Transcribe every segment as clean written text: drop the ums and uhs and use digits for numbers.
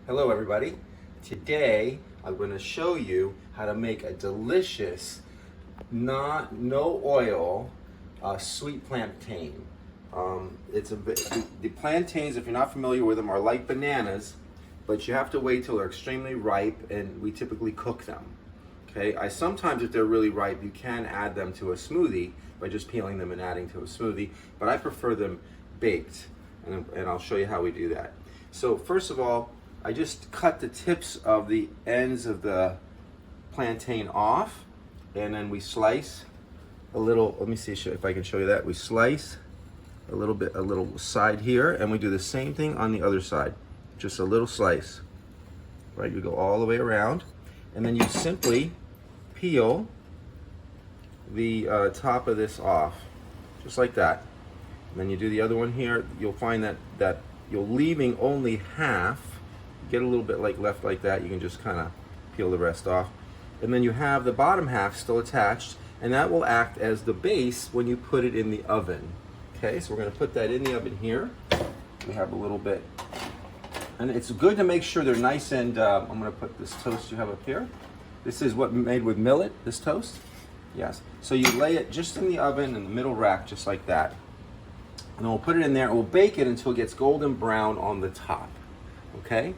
Hello everybody. Today I'm going to show you how to make a delicious, no oil, sweet plantain. The plantains, if you're not familiar with them, are like bananas, but you have to wait till they're extremely ripe, and we typically cook them. Okay, sometimes if they're really ripe, you can add them to a smoothie by just peeling them and adding to a smoothie, but I prefer them baked, and I'll show you how we do that. So first of all, I just cut the tips of the ends of the plantain off, and then we slice a little. Let me see if I can show you that. We slice a little side here, and we do the same thing on the other side. Just a little slice, right? You go all the way around, and then you simply peel the top of this off, just like that. And then you do the other one here. You'll find that you're leaving only half. Get a little bit left like that. You can just kind of peel the rest off, and then you have the bottom half still attached, and that will act as the base when you put it in the oven. Okay, so we're going to put that in the oven here. We have a little bit, and it's good to make sure they're nice and I'm going to put this toast you have up here. This is what made with millet, this toast. Yes, so you lay it just in the oven in the middle rack, just like that, and then we'll put it in there and we'll bake it until it gets golden brown on the top. Okay,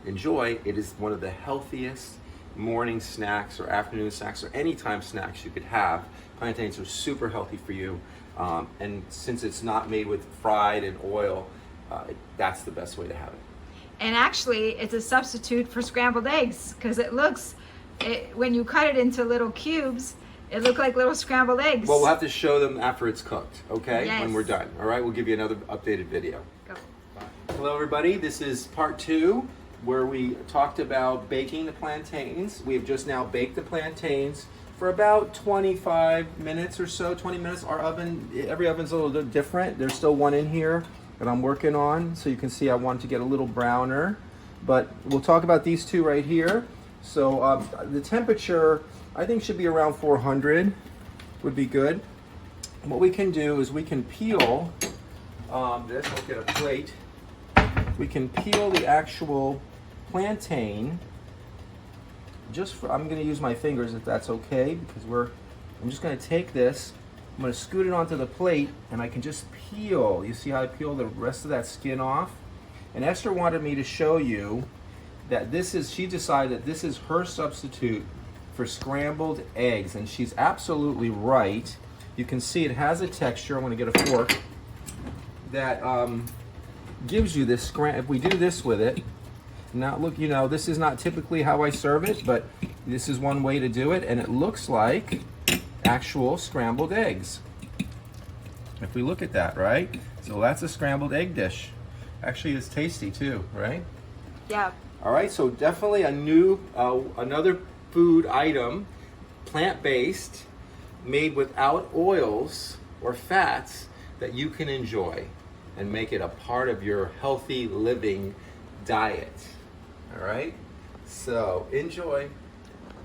enjoy. It is one of the healthiest morning snacks or afternoon snacks or anytime snacks you could have. Plantains are super healthy for you, and since it's not made with fried and oil, that's the best way to have it. And actually, it's a substitute for scrambled eggs because when you cut it into little cubes, it looks like little scrambled eggs. Well, we'll have to show them after it's cooked, okay? Yes. When we're done. All right, we'll give you another updated video. Go. Hello everybody, this is part 2 where we talked about baking the plantains. We have just now baked the plantains for about 25 minutes or so, 20 minutes. Our oven, every oven's a little bit different. There's still one in here that I'm working on, so you can see I want to get a little browner. But we'll talk about these two right here. So the temperature, I think, should be around 400, would be good. What we can do is we can peel this. Let's get a plate. We can peel the actual plantain. I'm going to use my fingers if that's okay, because I'm just going to take this. I'm going to scoot it onto the plate, and I can just peel. You see how I peel the rest of that skin off? And Esther wanted me to show you that she decided that this is her substitute for scrambled eggs, and she's absolutely right. You can see it has a texture. I'm going to get a fork that gives you this if we do this with it. Now look, this is not typically how I serve it, but this is one way to do it, and it looks like actual scrambled eggs. If we look at that, right? So that's a scrambled egg dish. Actually, it's tasty too, right? Yeah. All right, so definitely another food item, plant-based, made without oils or fats, that you can enjoy and make it a part of your healthy living diet. All right, so enjoy.